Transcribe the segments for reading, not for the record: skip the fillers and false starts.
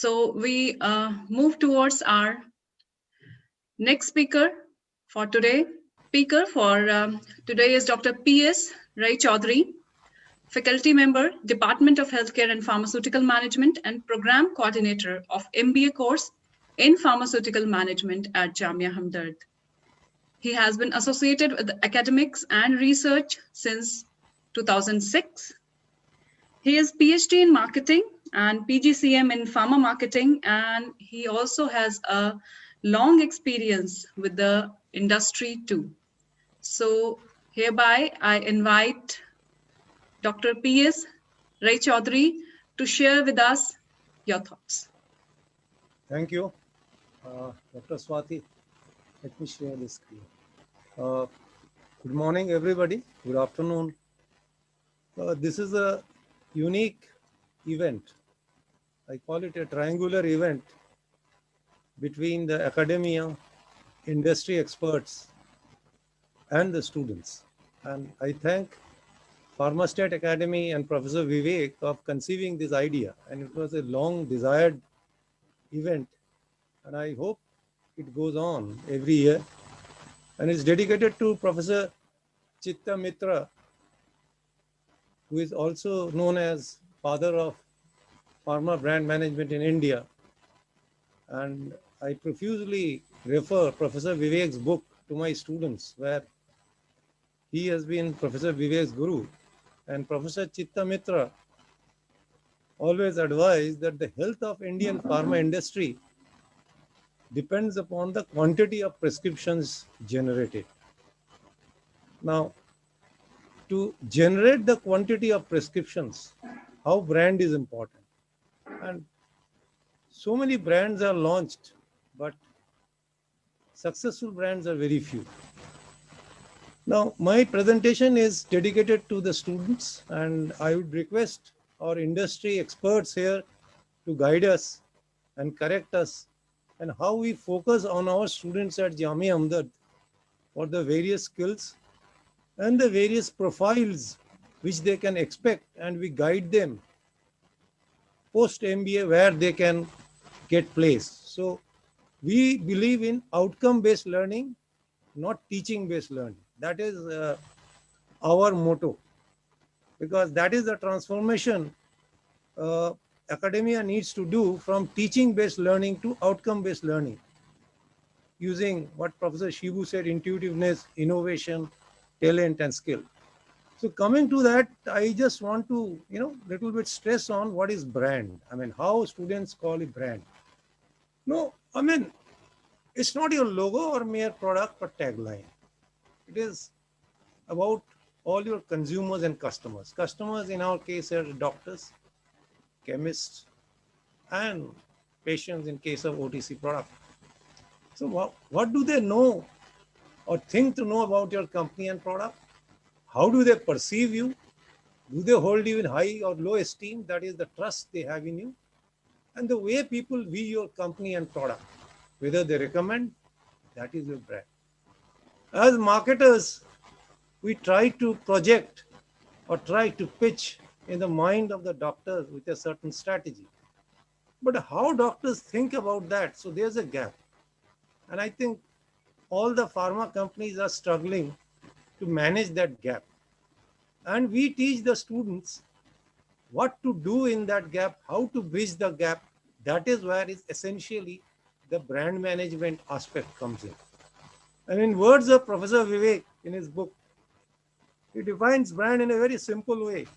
So we move towards our next speaker for today. Speaker for today is Dr. P.S. Rai Chaudhary, faculty member, Department of Healthcare and Pharmaceutical Management and Program Coordinator of MBA course in Pharmaceutical Management at Jamia Hamdard. He has been associated with academics and research since 2006. He is PhD in marketing and PGCM in pharma marketing, and he also has a long experience with the industry too. So hereby I invite Dr. P.S. Rai Chaudhary to share with us your thoughts. Thank you, Dr. Swati. Let me share the screen. Good morning, everybody. Good afternoon. This is a unique event. I call it a triangular event between the academia, industry experts, and the students. And I thank Pharmastat Academy and Professor Vivek of conceiving this idea. And it was a long desired event. And I hope it goes on every year. And it's dedicated to Professor Chitta Mitra, who is also known as father of pharma brand management in India. And I profusely refer Professor Vivek's book to my students, where he has been Professor Vivek's guru. And Professor Chitta Mitra always advised that the health of Indian pharma industry depends upon the quantity of prescriptions generated. Now, to generate the quantity of prescriptions, how brand is important. And so many brands are launched, but successful brands are very few. Now, my presentation is dedicated to the students, and I would request our industry experts here to guide us and correct us and how we focus on our students at Jamia Hamdard for the various skills and the various profiles which they can expect, and we guide them post MBA where they can get placed. So we believe in outcome-based learning, not teaching-based learning. That is our motto, because that is the transformation academia needs to do from teaching-based learning to outcome-based learning, using what Professor Shibu said, intuitiveness, innovation, talent, and skill. So coming to that, I just want to, little bit stress on what is brand. I mean, how students call it brand. No, I mean, it's not your logo or mere product or tagline. It is about all your consumers and customers. Customers in our case are doctors, chemists, and patients in case of OTC product. So what do they know or think to know about your company and product? How do they perceive you? Do they hold you in high or low esteem? That is the trust they have in you. And the way people view your company and product, whether they recommend, that is your brand. As marketers, we try to project or try to pitch in the mind of the doctors with a certain strategy. But how doctors think about that? So there's a gap. And I think all the pharma companies are struggling to manage that gap. And we teach the students what to do in that gap, how to bridge the gap. That is where is essentially the brand management aspect comes in. And in words of Professor Vivek in his book, he defines brand in a very simple way.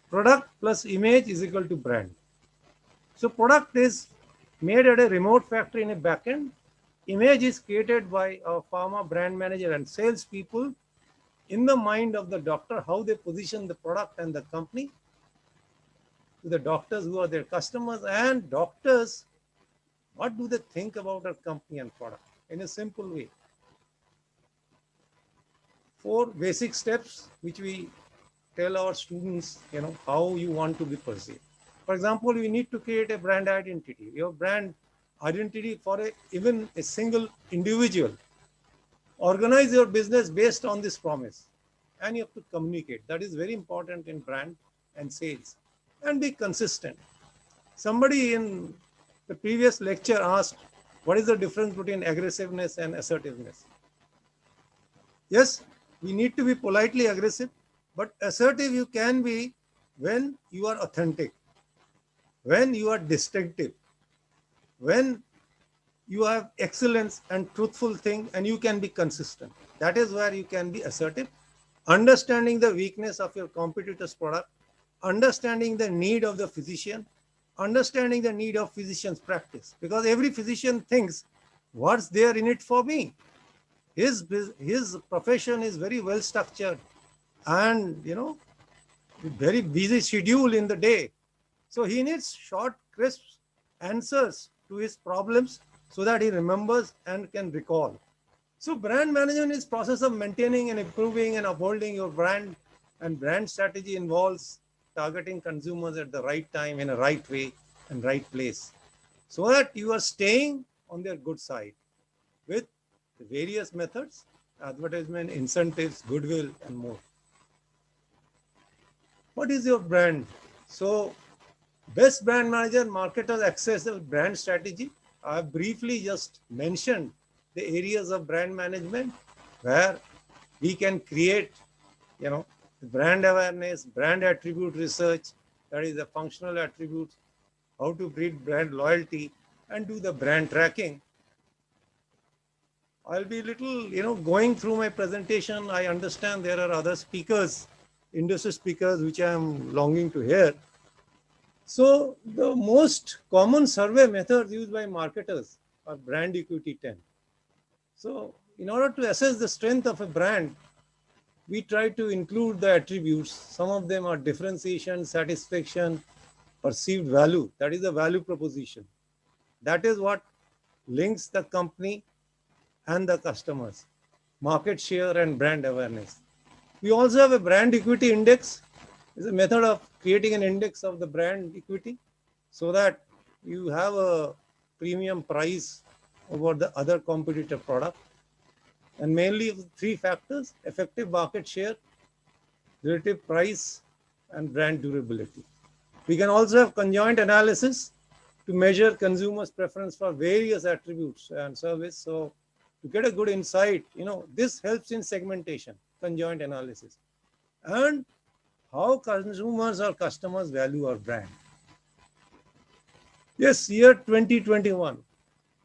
Product plus image is equal to brand. So product is made at a remote factory in a backend. Image is created by a pharma brand manager and sales people in the mind of the doctor, how they position the product and the company to the doctors who are their customers, and doctors, what do they think about our company and product in a simple way. 4 basic steps which we tell our students, how you want to be perceived. For example, you need to create a brand identity. Your brand identity for even a single individual. Organize your business based on this promise. And you have to communicate. That is very important in brand and sales. And be consistent. Somebody in the previous lecture asked, what is the difference between aggressiveness and assertiveness? Yes, we need to be politely aggressive, but assertive you can be when you are authentic, when you are distinctive, when you have excellence and truthful thing, and you can be consistent. That is where you can be assertive. Understanding the weakness of your competitor's product, understanding the need of the physician, understanding the need of physician's practice, because every physician thinks, what's there in it for me? His profession is very well structured, and very busy schedule in the day. So he needs short, crisp answers to his problems so that he remembers and can recall. So brand management is process of maintaining and improving and upholding your brand, and brand strategy involves targeting consumers at the right time, in a right way and right place, so that you are staying on their good side with the various methods, advertisement, incentives, goodwill, and more. What is your brand? So best brand manager, marketers access the brand strategy. I have briefly just mentioned the areas of brand management where we can create, brand awareness, brand attribute research, that is the functional attributes, how to build brand loyalty, and do the brand tracking. I'll be little, going through my presentation. I understand there are other speakers, industry speakers, which I am longing to hear. So the most common survey methods used by marketers are brand equity 10. So in order to assess the strength of a brand, we try to include the attributes. Some of them are differentiation, satisfaction, perceived value. That is the value proposition. That is what links the company and the customers. Market share and brand awareness. We also have a brand equity index. It's a method of creating an index of the brand equity so that you have a premium price over the other competitor product. And mainly three factors: effective market share, relative price, and brand durability. We can also have conjoint analysis to measure consumers' preference for various attributes and service. So to get a good insight, this helps in segmentation, conjoint analysis, and how consumers or customers value our brand. Yes, year 2021.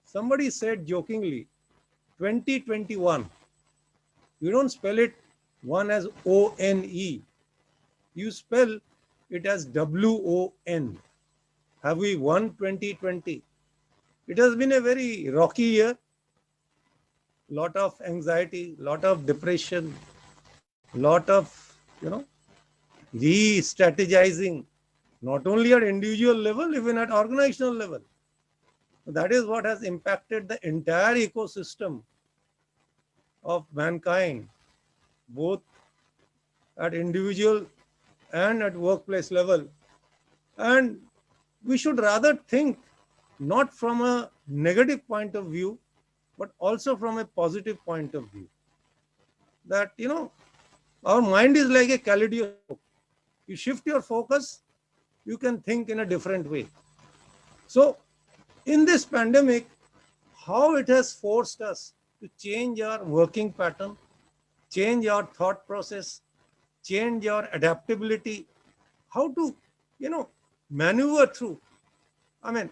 Somebody said jokingly, 2021. You don't spell it one as O-N-E. You spell it as W-O-N. Have we won 2020? It has been a very rocky year. Lot of anxiety, lot of depression, lot of, re-strategizing, not only at individual level, even at organizational level. That is what has impacted the entire ecosystem of mankind, both at individual and at workplace level. And we should rather think not from a negative point of view, but also from a positive point of view. That, our mind is like a kaleidoscope. You shift your focus, you can think in a different way. So in this pandemic, how it has forced us to change our working pattern, change our thought process, change our adaptability, how to, maneuver through. I mean,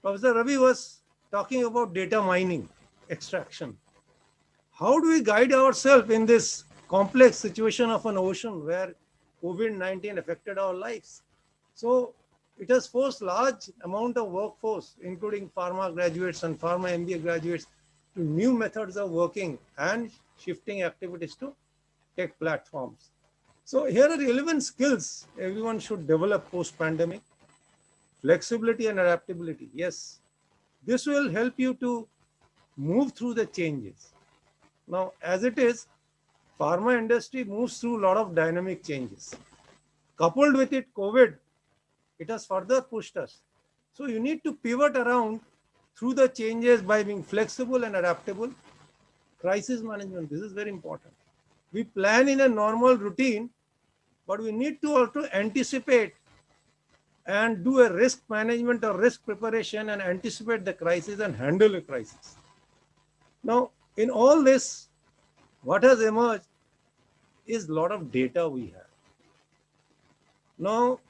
Professor Ravi was talking about data mining, extraction. How do we guide ourselves in this complex situation of an ocean where COVID-19 affected our lives? So it has forced large amount of workforce, including pharma graduates and pharma MBA graduates, to new methods of working and shifting activities to tech platforms. So here are relevant skills everyone should develop post-pandemic. Flexibility and adaptability. Yes, this will help you to move through the changes. Now, as it is, pharma industry moves through a lot of dynamic changes. Coupled with it, COVID, it has further pushed us. So you need to pivot around through the changes by being flexible and adaptable. Crisis management, this is very important. We plan in a normal routine, but we need to also anticipate and do a risk management or risk preparation and anticipate the crisis and handle a crisis. Now, in all this, what has emerged is a lot of data we have. Now,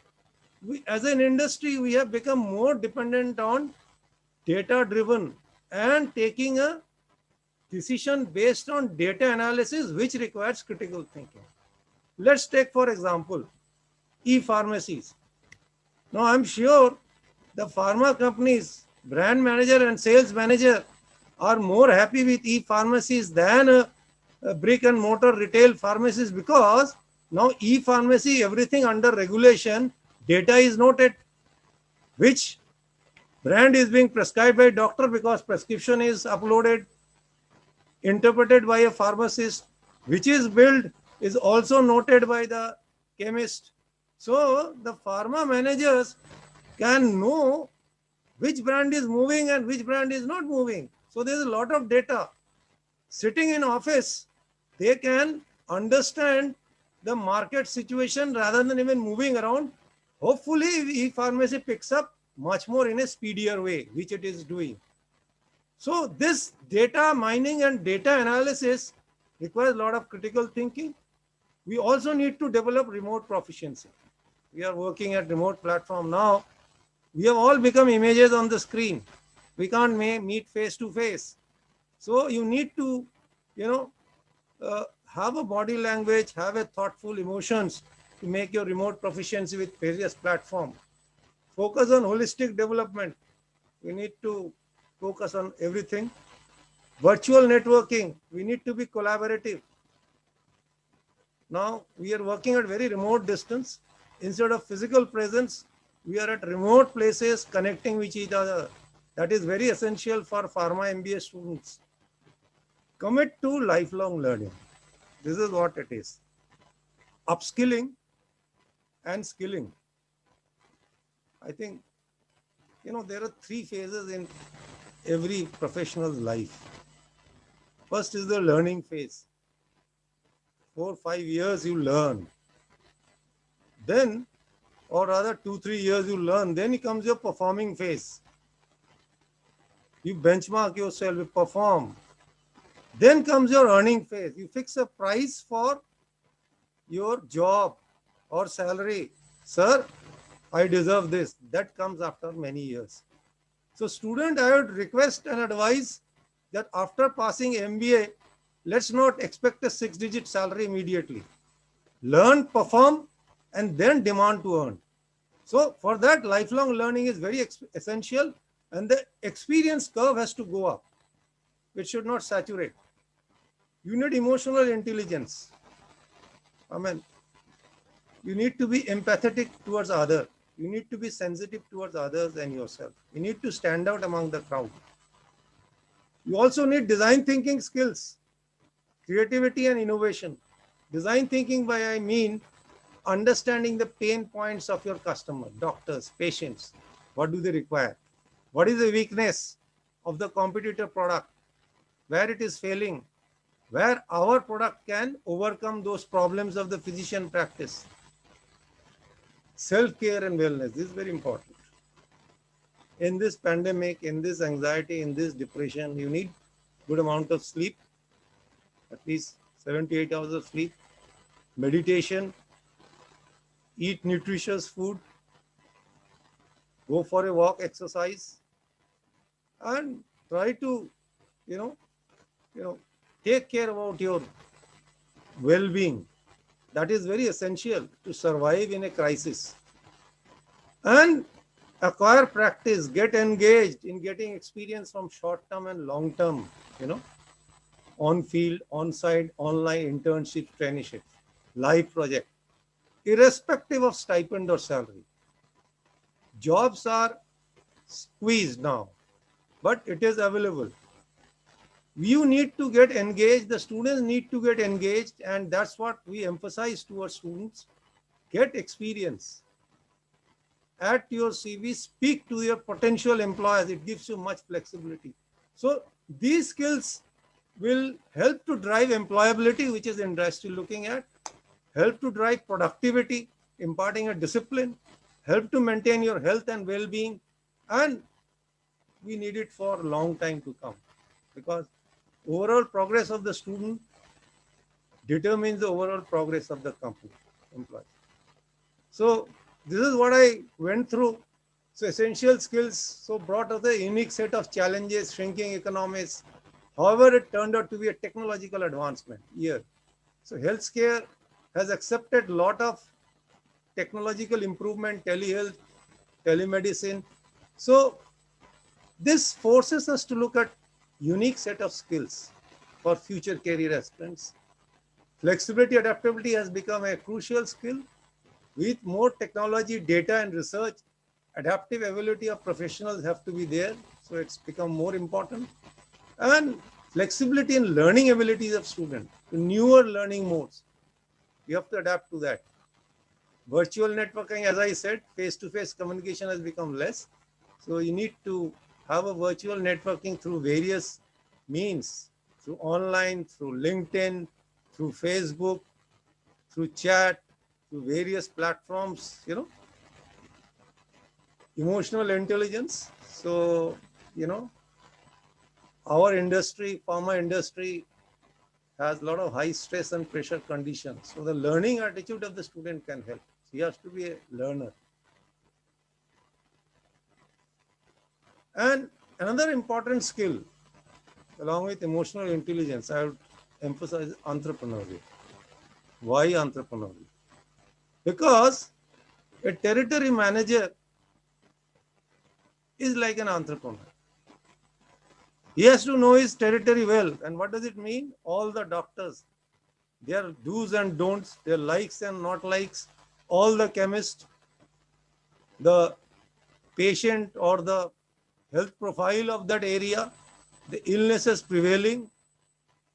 as an industry, we have become more dependent on data driven and taking a decision based on data analysis, which requires critical thinking. Let's take, for example, e-pharmacies. Now, I'm sure the pharma companies, brand manager and sales manager are more happy with e-pharmacies than a brick and mortar retail pharmacies, because now e-pharmacy, everything under regulation, data is noted, which brand is being prescribed by doctor because prescription is uploaded, interpreted by a pharmacist, which is billed is also noted by the chemist. So the pharma managers can know which brand is moving and which brand is not moving. So there's a lot of data. Sitting in office, they can understand the market situation rather than even moving around. Hopefully, e-pharmacy picks up much more in a speedier way, which it is doing. So this data mining and data analysis requires a lot of critical thinking. We also need to develop remote proficiency. We are working at remote platform now. We have all become images on the screen. We can't meet face to face. So you need to, have a body language, have a thoughtful emotions to make your remote proficiency with various platforms. Focus on holistic development. We need to focus on everything. Virtual networking. We need to be collaborative. Now we are working at very remote distance. Instead of physical presence, we are at remote places connecting with each other. That is very essential for pharma MBA students. Commit to lifelong learning. This is what it is. Upskilling and skilling. I think, there are three phases in every professional's life. First is the learning phase. 4 or 5 years you learn. Then, or rather 2-3 years you learn. Then comes your performing phase. You benchmark yourself, you perform. Then comes your earning phase. You fix a price for your job or salary. Sir, I deserve this. That comes after many years. So student, I would request and advise that after passing MBA, let's not expect a 6-digit salary immediately. Learn, perform, and then demand to earn. So for that, lifelong learning is very essential, and the experience curve has to go up. It should not saturate. You need emotional intelligence. You need to be empathetic towards others. You need to be sensitive towards others and yourself. You need to stand out among the crowd. You also need design thinking skills, creativity and innovation. Design thinking by I mean understanding the pain points of your customer, doctors, patients. What do they require? What is the weakness of the competitor product? Where it is failing? Where our product can overcome those problems of the physician practice? Self-care and wellness, this is very important. In this pandemic, in this anxiety, in this depression, you need good amount of sleep, at least 7 to 8 hours of sleep, meditation, eat nutritious food, go for a walk, exercise, and try to, take care about your well-being. That is very essential to survive in a crisis. And acquire practice, get engaged in getting experience from short-term and long-term, on-field, on-site, online internship, traineeship, live project, irrespective of stipend or salary. Jobs are squeezed now, but it is available. You need to get engaged, the students need to get engaged, and that's what we emphasize to our students. Get experience. Add to your CV, speak to your potential employers. It gives you much flexibility. So these skills will help to drive employability, which is the industry looking at, help to drive productivity, imparting a discipline, help to maintain your health and well-being, and we need it for a long time to come, because overall progress of the student determines the overall progress of the company employee. So this is what I went through. So essential skills so brought us a unique set of challenges, shrinking economies. However, it turned out to be a technological advancement here. So healthcare has accepted a lot of technological improvement, telehealth, telemedicine. So this forces us to look at unique set of skills for future career aspirants. Flexibility, adaptability has become a crucial skill. With more technology, data and research, adaptive ability of professionals have to be there. So it's become more important. And flexibility in learning abilities of students, newer learning modes. You have to adapt to that. Virtual networking, as I said, face-to-face communication has become less. So you need to have a virtual networking through various means, through online, through LinkedIn, through Facebook, through chat, through various platforms, emotional intelligence. So, our industry, pharma industry, has a lot of high stress and pressure conditions. So the learning attitude of the student can help. He has to be a learner. And another important skill, along with emotional intelligence, I would emphasize entrepreneurship. Why entrepreneurship? Because a territory manager is like an entrepreneur. He has to know his territory well. And what does it mean? All the doctors, their do's and don'ts, their likes and not likes, all the chemists, the patient or the health profile of that area, the illnesses prevailing,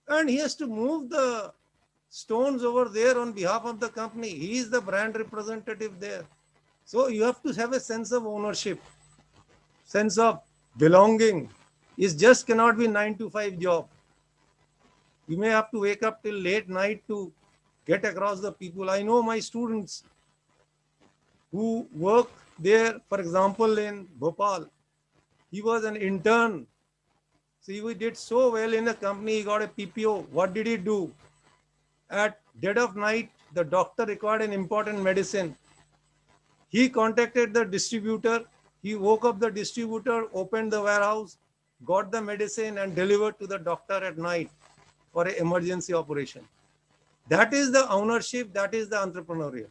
and he has to move the stones over there on behalf of the company. He is the brand representative there. So you have to have a sense of ownership, sense of belonging. It just cannot be 9 to 5 job. You may have to wake up till late night to get across the people. I know my students who work there, for example, in Bhopal. He was an intern. So he did so well in the company, he got a PPO. What did he do? At dead of night, the doctor required an important medicine. He contacted the distributor. He woke up the distributor, opened the warehouse, got the medicine and delivered to the doctor at night for an emergency operation. That is the ownership, that is the entrepreneurial.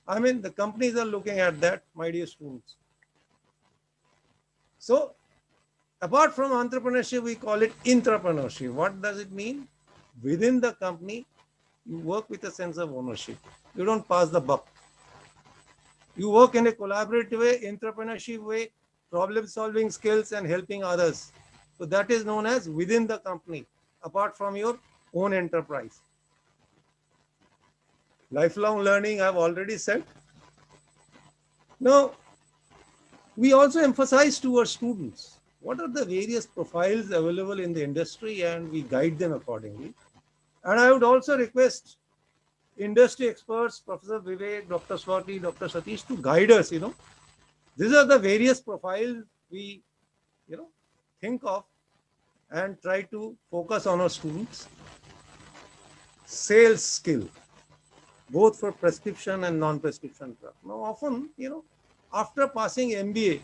I mean, the companies are looking at that, my dear students. So, apart from entrepreneurship, we call it intrapreneurship. What does it mean? Within the company, you work with a sense of ownership. You don't pass the buck. You work in a collaborative way, entrepreneurship way, problem-solving skills and helping others. So that is known as within the company, apart from your own enterprise. Lifelong learning, I've already said. Now, we also emphasize to our students what are the various profiles available in the industry, and we guide them accordingly. And I would also request industry experts, Professor Vivek, Dr. Swati, Dr. Satish, to guide us, These are the various profiles we, think of and try to focus on our students. Sales skill, both for prescription and non-prescription drugs. Now, often, after passing MBA,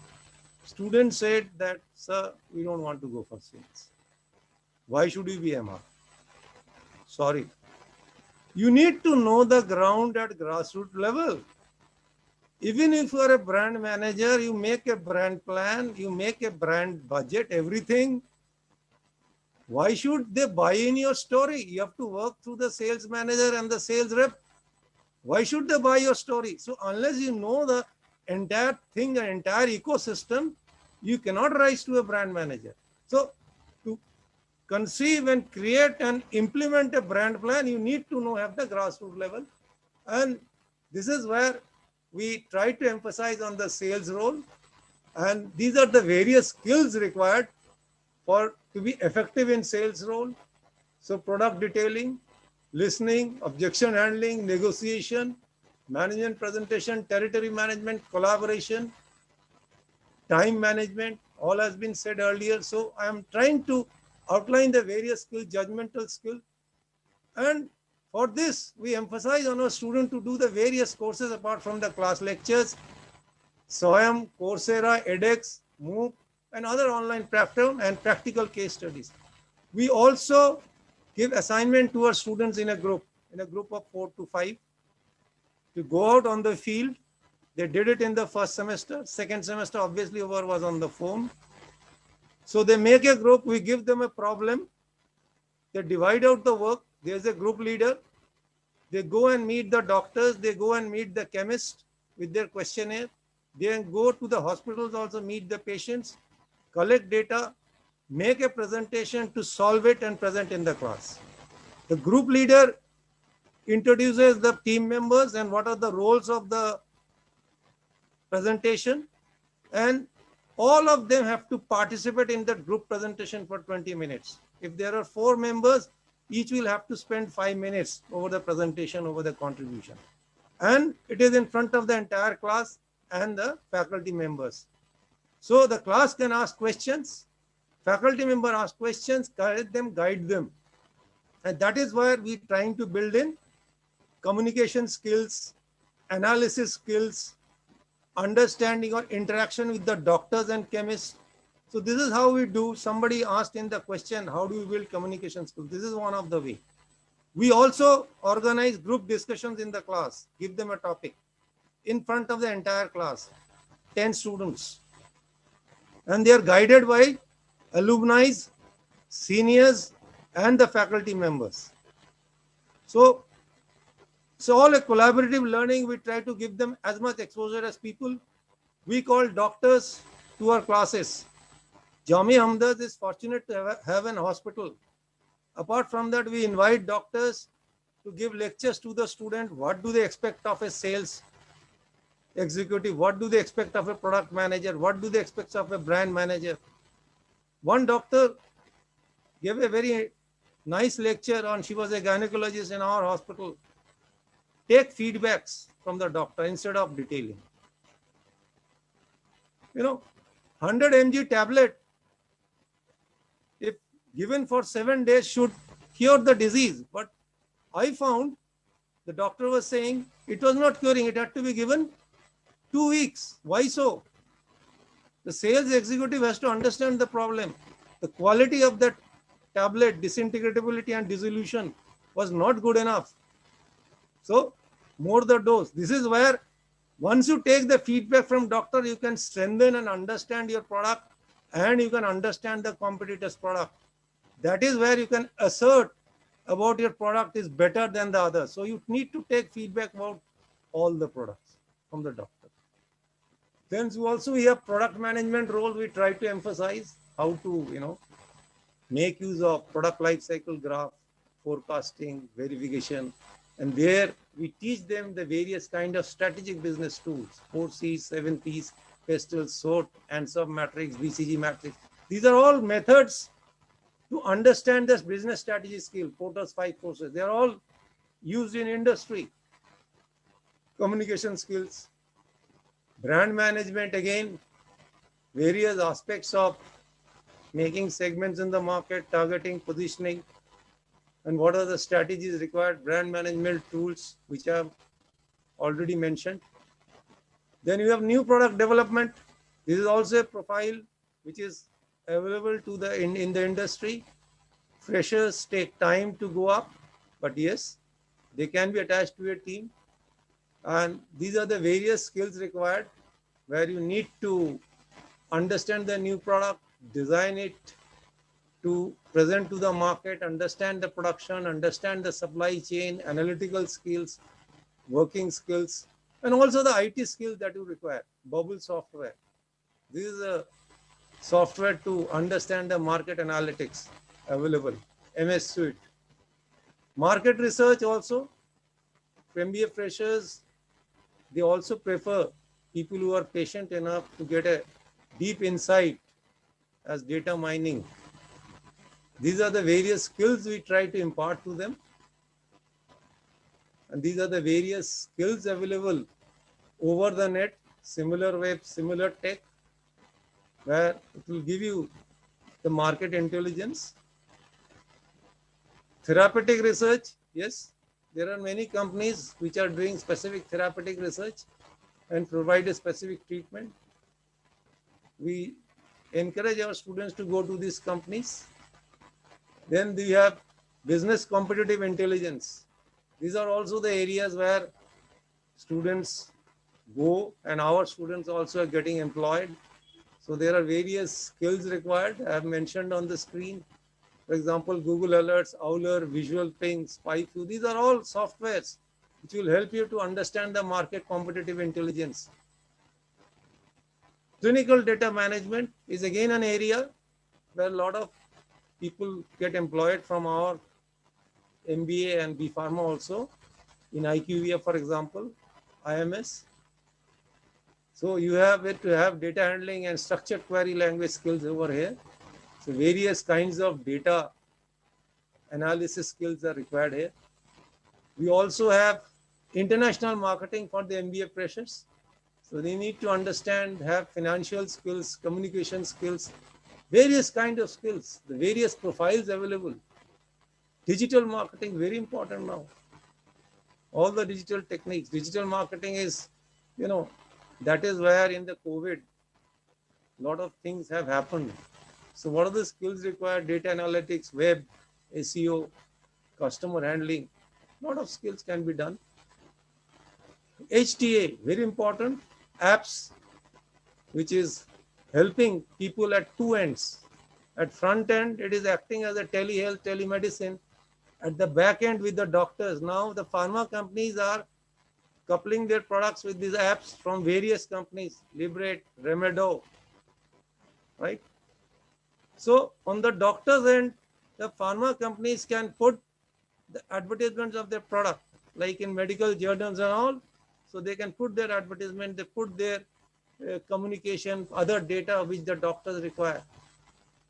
students said that, sir, we don't want to go for sales. Why should we be MR? Sorry. You need to know the ground at grassroots level. Even if you are a brand manager, you make a brand plan, you make a brand budget, everything. Why should they buy in your story? You have to work through the sales manager and the sales rep. Why should they buy your story? So unless you know the entire thing, the entire ecosystem, you cannot rise to a brand manager. So to conceive and create and implement a brand plan, you need to know at the grassroots level. And this is where we try to emphasize on the sales role. And these are the various skills required to be effective in sales role. So product detailing, listening, objection handling, negotiation, management presentation, territory management, collaboration, time management, all has been said earlier. So I am trying to outline the various skills, judgmental skill. And for this, we emphasize on our student to do the various courses apart from the class lectures, SWAYAM, Coursera, edX, MOOC, and other online platform and practical case studies. We also give assignment to our students in a group of 4 to 5 to go out on the field. They did it in the first semester. Second semester, obviously, over was on the phone. So they make a group. We give them a problem. They divide out the work. There's a group leader. They go and meet the doctors. They go and meet the chemist with their questionnaire. They go to the hospitals, also meet the patients, collect data, make a presentation to solve it and present in the class. The group leader introduces the team members and what are the roles of the presentation, and all of them have to participate in the group presentation for 20 minutes. If there are 4 members, each will have to spend 5 minutes over the presentation, over the contribution. And it is in front of the entire class and the faculty members. So the class can ask questions, faculty member ask questions, guide them. And that is where we are trying to build in communication skills, analysis skills, understanding or interaction with the doctors and chemists. So this is how we do. Somebody asked in the question, how do we build communication skills? This is one of the way. We also organize group discussions in the class, give them a topic in front of the entire class, 10 students. And they are guided by alumni, seniors, and the faculty members. So all a collaborative learning. We try to give them as much exposure as people. We call doctors to our classes. Jamia Hamdard is fortunate to have an hospital. Apart from that, we invite doctors to give lectures to the student. What do they expect of a sales executive? What do they expect of a product manager? What do they expect of a brand manager? One doctor gave a very nice lecture on, she was a gynecologist in our hospital. Take feedbacks from the doctor instead of detailing. 100 mg tablet, if given for 7 days, should cure the disease. But I found the doctor was saying it was not curing. It had to be given 2 weeks. Why so? The sales executive has to understand the problem. The quality of that tablet, disintegratability and dissolution was not good enough. So more the dose. This is where once you take the feedback from doctor, you can strengthen and understand your product, and you can understand the competitor's product. That is where you can assert about your product is better than the other. So you need to take feedback about all the products from the doctor. Then we have product management role. We try to emphasize how to, make use of product life cycle graph, forecasting, verification. And there we teach them the various kind of strategic business tools, 4Cs, 7Ps, PESTEL, SWOT, ANSOP matrix, BCG matrix. These are all methods to understand this business strategy skill, Porter's 5 forces. They are all used in industry. Communication skills, brand management, again, various aspects of making segments in the market, targeting, positioning, and what are the strategies required, brand management tools, which I have already mentioned. Then you have new product development. This is also a profile which is available to the in the industry. Freshers take time to go up, but yes, they can be attached to a team. And these are the various skills required where you need to understand the new product, design it, to present to the market, understand the production, understand the supply chain, analytical skills, working skills, and also the IT skills that you require. Bubble software. This is a software to understand the market analytics available. MS Suite. Market research also. MBA freshers, they also prefer people who are patient enough to get a deep insight as data mining. These are the various skills we try to impart to them. And these are the various skills available over the net, similar web, similar tech, where it will give you the market intelligence. Therapeutic research, yes, there are many companies which are doing specific therapeutic research and provide a specific treatment. We encourage our students to go to these companies. Then we have business competitive intelligence. These are also the areas where students go, and our students also are getting employed. So there are various skills required. I have mentioned on the screen. For example, Google Alerts, Owler, Visual Ping, SpyFu. These are all softwares which will help you to understand the market competitive intelligence. Clinical data management is again an area where a lot of people get employed from our MBA and B Pharma also, in IQVIA, for example, IMS. So you have to have data handling and structured query language skills over here. So various kinds of data analysis skills are required here. We also have international marketing for the MBA freshers. So they need to understand, have financial skills, communication skills, various kind of skills, the various profiles available. Digital marketing, very important now. All the digital techniques, digital marketing is, that is where in the COVID, a lot of things have happened. So what are the skills required? Data analytics, web, SEO, customer handling, a lot of skills can be done. HTA, very important, apps, which is helping people at two ends. At front end, it is acting as a telehealth, telemedicine. At the back end with the doctors. Now the pharma companies are coupling their products with these apps from various companies, Liberate, Remedo, right? So on the doctor's end, the pharma companies can put the advertisements of their product, like in medical journals and all. So they can put their advertisement, they put their communication, other data which the doctors require.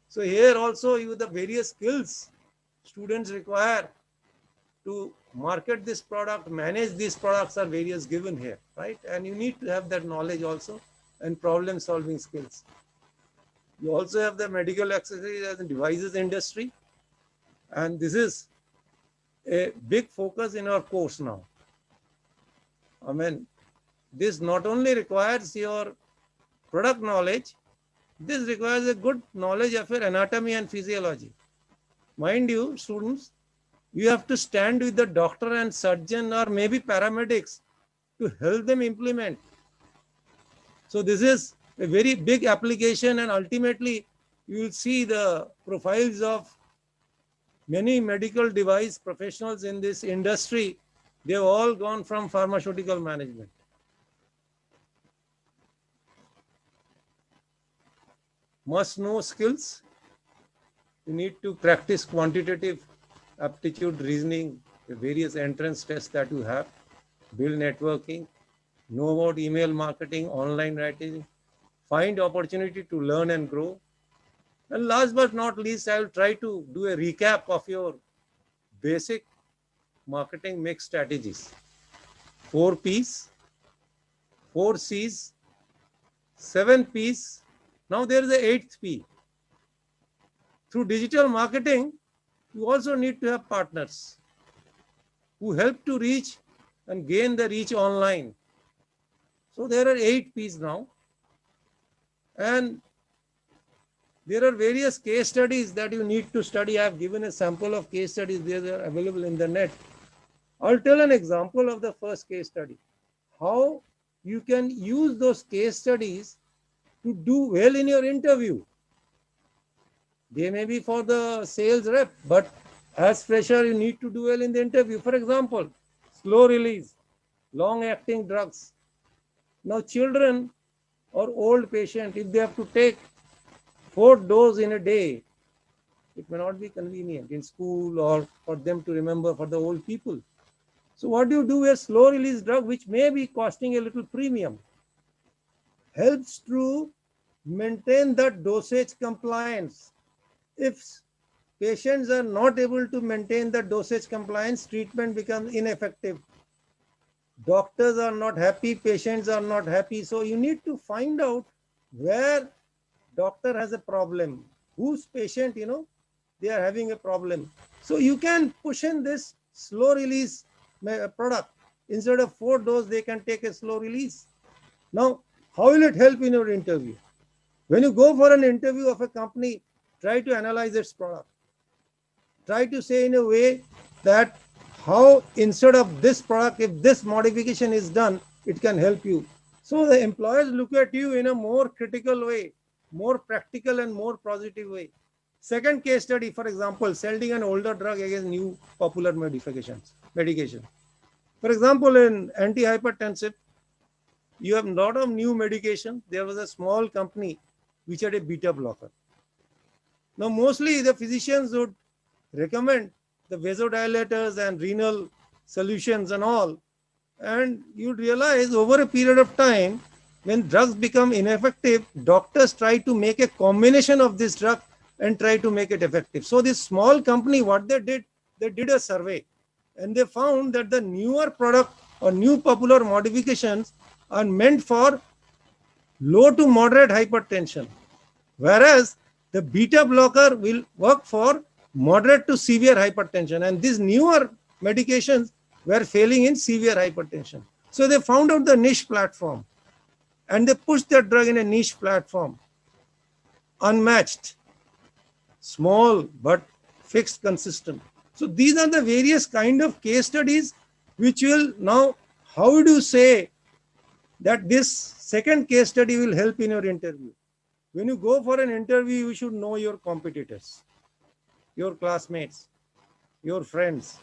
So here also you the various skills students require to market this product, manage these products are various given here, right? And you need to have that knowledge also and problem solving skills. You also have the medical accessories and devices industry. And this is a big focus in our course now. I mean, this not only requires your product knowledge, this requires a good knowledge of your anatomy and physiology. Mind you, students, you have to stand with the doctor and surgeon or maybe paramedics to help them implement. So this is a very big application, and ultimately you will see the profiles of many medical device professionals in this industry. They've all gone from pharmaceutical management. Must know skills. You need to practice quantitative aptitude reasoning, the various entrance tests that you have, build networking, know about email marketing, online writing, find opportunity to learn and grow. And last but not least, I will try to do a recap of your basic marketing mix strategies. 4 P's, 4 C's, 7 P's. Now there is the 8th P. Through digital marketing, you also need to have partners who help to reach and gain the reach online. So there are 8 P's now. And there are various case studies that you need to study. I have given a sample of case studies. They are available in the net. I'll tell an example of the first case study. How you can use those case studies to do well in your interview. They may be for the sales rep, but as fresher, you need to do well in the interview. For example, slow release, long-acting drugs. Now, children or old patient, if they have to take 4 doses in a day, it may not be convenient in school or for them to remember for the old people. So what do you do with a slow release drug, which may be costing a little premium? Helps to maintain the dosage compliance. If patients are not able to maintain the dosage compliance, treatment becomes ineffective. doctors are not happy, patients are not happy. So you need to find out where doctor has a problem, whose patient, they are having a problem. So you can push in this slow release product. Instead of 4 dose, they can take a slow release. Now, how will it help in your interview? When you go for an interview of a company, try to analyze its product. Try to say in a way that how instead of this product, if this modification is done, it can help you. So the employers look at you in a more critical way, more practical and more positive way. Second case study, for example, selling an older drug against new popular medication. For example, in antihypertensive, you have a lot of new medication. There was a small company which had a beta blocker. Now, mostly the physicians would recommend the vasodilators and renal solutions and all. And you'd realize over a period of time, when drugs become ineffective, doctors try to make a combination of this drug and try to make it effective. So this small company, what they did a survey and they found that the newer product or new popular modifications are meant for low to moderate hypertension, whereas the beta blocker will work for moderate to severe hypertension. And these newer medications were failing in severe hypertension. So they found out the niche platform and they pushed their drug in a niche platform, unmatched, small, but fixed, consistent. So these are the various kind of case studies which will now, how do you say that this second case study will help in your interview? When you go for an interview, you should know your competitors, your classmates, your friends.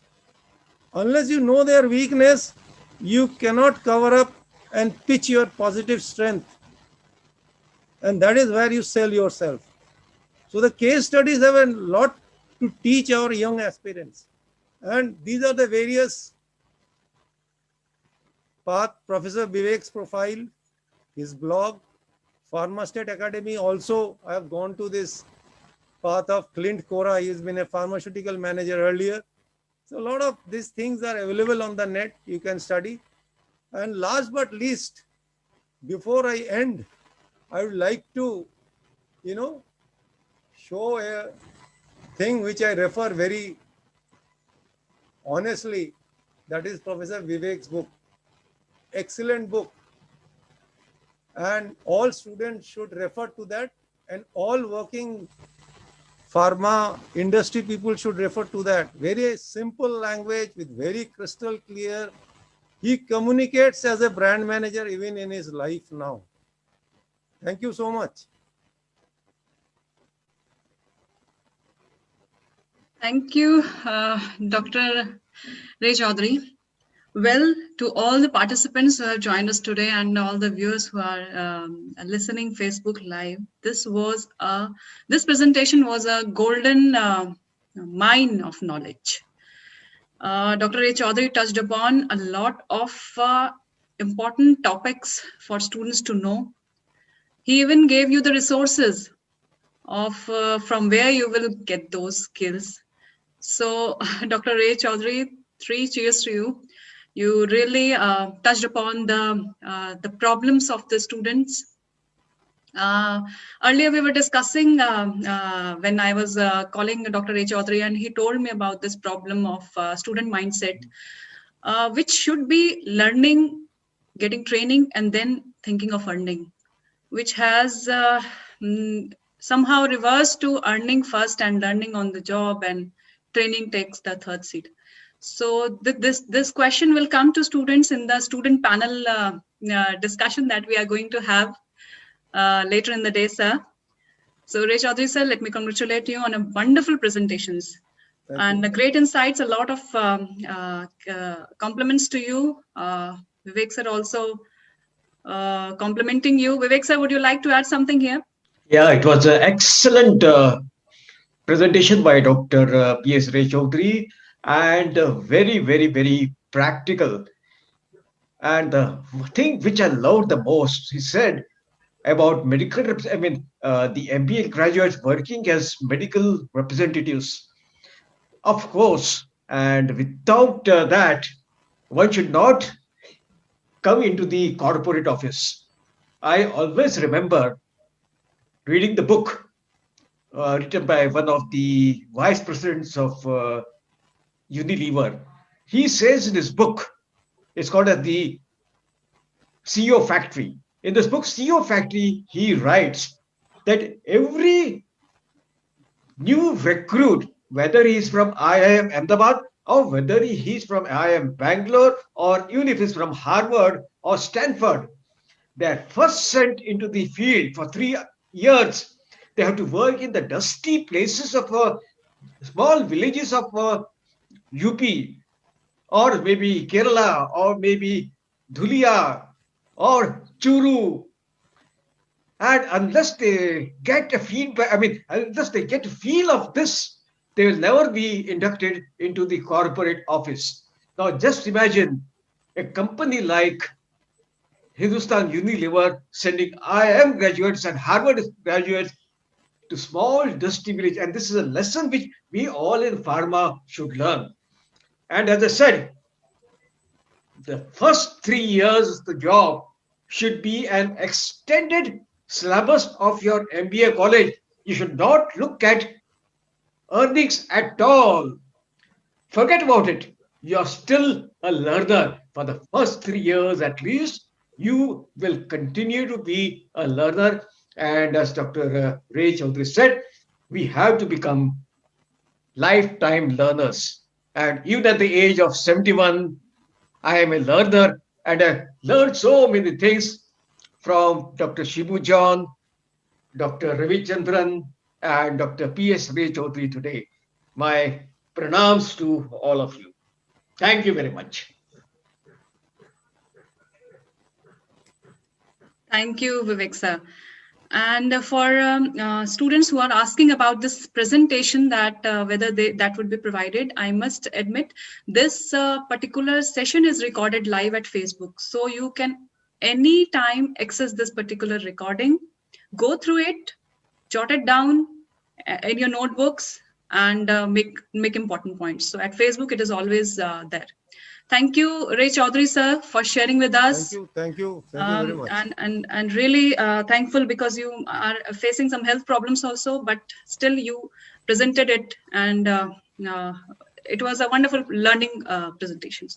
Unless you know their weakness, you cannot cover up and pitch your positive strength. And that is where you sell yourself. So the case studies have a lot to teach our young aspirants. And these are the various path. Professor Vivek's profile, his blog, Pharma State Academy. Also, I have gone to this path of Clint Cora. He has been a pharmaceutical manager earlier. So a lot of these things are available on the net. You can study. And last but least, before I end, I would like to, show a thing which I refer very honestly. That is Professor Vivek's book. Excellent book. And all students should refer to that, and all working pharma industry people should refer to that. Very simple language with very crystal clear. He communicates as a brand manager even in his life now. Thank you so much. Thank you, Dr. Ray Chaudhary. Well, to all the participants who have joined us today and all the viewers who are listening Facebook Live, this presentation was a golden mine of knowledge. Dr. Ray Chaudhary touched upon a lot of important topics for students to know. He even gave you the resources of from where you will get those skills. So, Dr. Ray Chaudhary, 3 cheers to you. You really touched upon the problems of the students. Earlier we were discussing when I was calling Dr. Ray Chaudhary, and he told me about this problem of student mindset, which should be learning, getting training, and then thinking of earning, which has somehow reversed to earning first and learning on the job, and training takes the third seat. So this question will come to students in the student panel discussion that we are going to have later in the day, sir. So Ray Chaudhary, sir, let me congratulate you on a wonderful presentations. Thank you. Great insights, a lot of compliments to you. Vivek sir also complimenting you. Vivek sir, would you like to add something here? Yeah, it was an excellent presentation by Dr. P.S. Ray Chaudhary, and very, very, very practical. And the thing which I loved the most, he said about medical reps. I mean, the MBA graduates working as medical representatives, of course. And without that, one should not come into the corporate office, I always remember reading the book written by one of the vice presidents of Unilever. He says in his book, it's called as the CEO Factory. In this book, CEO Factory, he writes that every new recruit, whether he's from IIM Ahmedabad or whether he's from IIM Bangalore or even if he's from Harvard or Stanford, they're first sent into the field for 3 years. They have to work in the dusty places of small villages of UP or maybe Kerala or maybe Dhulia or Churu. And unless they get a feedback, unless they get a feel of this, they will never be inducted into the corporate office. Now, just imagine a company like Hindustan Unilever sending IIM graduates and Harvard graduates to small dusty village. And this is a lesson which we all in pharma should learn. And as I said, the first 3 years of the job should be an extended syllabus of your MBA college. You should not look at earnings at all. Forget about it. You're still a learner. For the first 3 years at least, you will continue to be a learner. And as Dr. Ray Chaudhary said, we have to become lifetime learners. And even at the age of 71, I am a learner and I learned so many things from Dr. Shibu John, Dr. Ravi Chandran, and Dr. P.S. Ray Chaudhary today. My pranams to all of you. Thank you very much. Thank you, Vivek sir. And for students who are asking about this presentation, that whether that would be provided, I must admit this particular session is recorded live at Facebook. So you can anytime access this particular recording, go through it, jot it down in your notebooks and make important points. So at Facebook, it is always there. Thank you, Ray Chaudhary sir, for sharing with us. Thank you very much. And really thankful because you are facing some health problems also, but still you presented it, and it was a wonderful learning presentation.